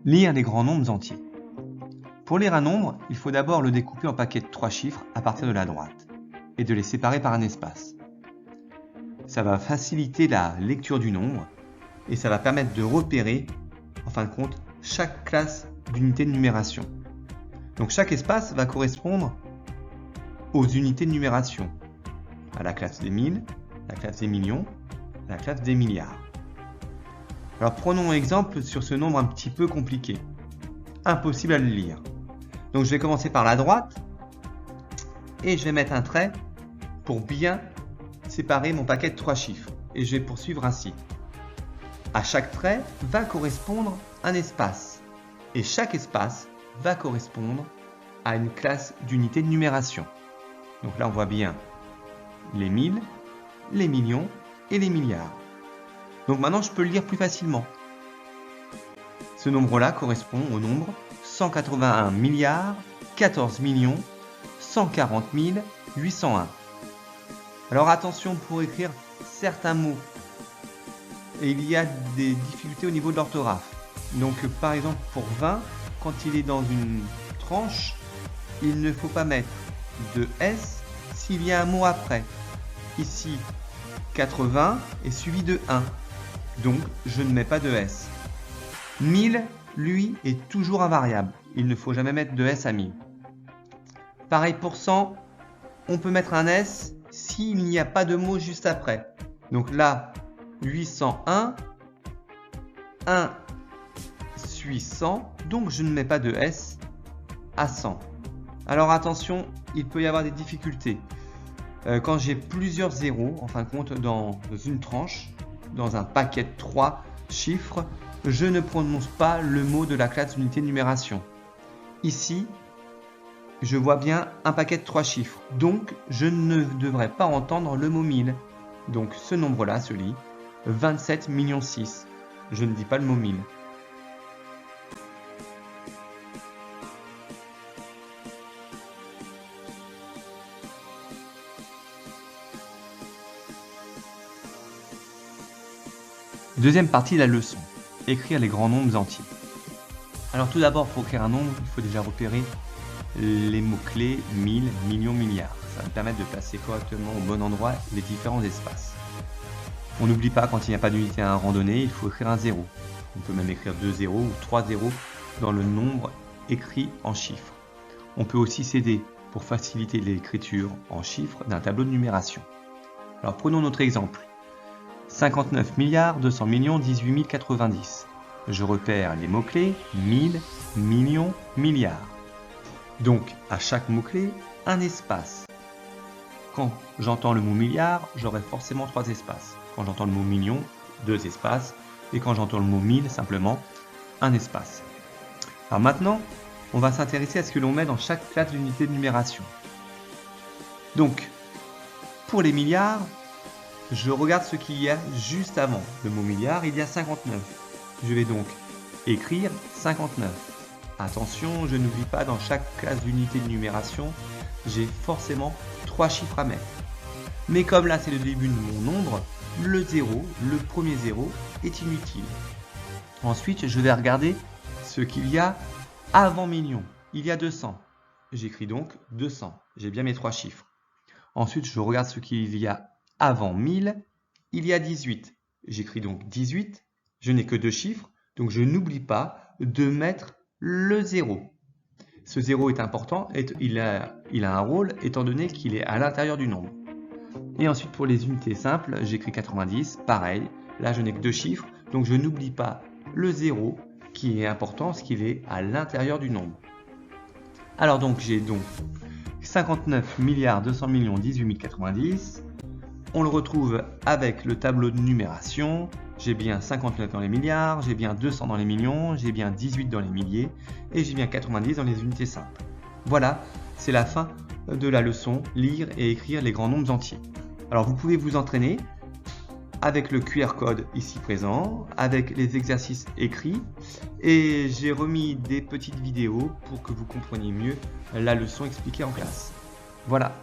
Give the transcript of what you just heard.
Lire les grands nombres entiers. Pour lire un nombre, il faut d'abord le découper en paquets de 3 chiffres à partir de la droite et de les séparer par un espace. Ça va faciliter la lecture du nombre et ça va permettre de repérer, en fin de compte, chaque classe d'unité de numération. Donc chaque espace va correspondre aux unités de numération, à la classe des 1000, la classe des millions, la classe des milliards. Alors prenons un exemple sur ce nombre un petit peu compliqué. Impossible à le lire. Donc je vais commencer par la droite et je vais mettre un trait pour bien séparer mon paquet de 3 chiffres. Et je vais poursuivre ainsi. À chaque trait va correspondre un espace. Et chaque espace va correspondre à une classe d'unité de numération. Donc là on voit bien les 1000, les millions et les milliards. Donc maintenant je peux le lire plus facilement. Ce nombre-là correspond au nombre 181 milliards 14 millions 140 801. Alors attention pour écrire certains mots. Et il y a des difficultés au niveau de l'orthographe. Donc par exemple pour 20, quand il est dans une tranche, il ne faut pas mettre de S s'il y a un mot après. Ici, 80 est suivi de 1. Donc je ne mets pas de S. 1000, lui, est toujours invariable. Il ne faut jamais mettre de S à 1000. Pareil pour 100, on peut mettre un S s'il n'y a pas de mot juste après. Donc là, 801, 1 suit 100, donc je ne mets pas de S à 100. Alors attention, il peut y avoir des difficultés. Quand j'ai plusieurs zéros, en fin de compte, dans une tranche, dans un paquet de 3 chiffres, je ne prononce pas le mot de la classe d'unité de numération. Ici, je vois bien un paquet de 3 chiffres, donc je ne devrais pas entendre le mot 1000. Donc ce nombre-là se lit 27 millions 6. Je ne dis pas le mot 1000. Deuxième partie de la leçon, écrire les grands nombres entiers. Alors tout d'abord, pour écrire un nombre, il faut déjà repérer les mots-clés 1000, millions, milliards. Ça va me permettre de placer correctement au bon endroit les différents espaces. On n'oublie pas, quand il n'y a pas d'unité à un rang donné, il faut écrire un 0. On peut même écrire 2 zéros ou 3 zéros dans le nombre écrit en chiffres. On peut aussi s'aider pour faciliter l'écriture en chiffres d'un tableau de numération. Alors prenons notre exemple. 59 milliards 200 millions 18 090. Je repère les mots-clés 1000, millions, milliards. Donc à chaque mot-clé, un espace. Quand j'entends le mot milliard, j'aurai forcément 3 espaces. Quand j'entends le mot million, 2 espaces. Et quand j'entends le mot 1000, simplement un espace. Alors maintenant, on va s'intéresser à ce que l'on met dans chaque classe d'unité de numération. Donc, pour les milliards, je regarde ce qu'il y a juste avant le mot milliard, il y a 59. Je vais donc écrire 59. Attention, je n'oublie pas, dans chaque classe d'unité de numération, j'ai forcément 3 chiffres à mettre. Mais comme là c'est le début de mon nombre, le 0, le premier 0, est inutile. Ensuite, je vais regarder ce qu'il y a avant million. Il y a 200. J'écris donc 200. J'ai bien mes 3 chiffres. Ensuite, je regarde ce qu'il y a avant 1000, il y a 18. J'écris donc 18. Je n'ai que 2 chiffres, donc je n'oublie pas de mettre le 0. Ce 0 est important, et il a un rôle étant donné qu'il est à l'intérieur du nombre. Et ensuite, pour les unités simples, j'écris 90. Pareil, là je n'ai que 2 chiffres, donc je n'oublie pas le 0 qui est important parce qu'il est à l'intérieur du nombre. Alors donc j'ai donc 59 milliards 200 millions 18 090. On le retrouve avec le tableau de numération. J'ai bien 59 dans les milliards, j'ai bien 200 dans les millions, j'ai bien 18 dans les milliers et j'ai bien 90 dans les unités simples. Voilà, c'est la fin de la leçon, lire et écrire les grands nombres entiers. Alors vous pouvez vous entraîner avec le QR code ici présent, avec les exercices écrits, et j'ai remis des petites vidéos pour que vous compreniez mieux la leçon expliquée en classe. Voilà.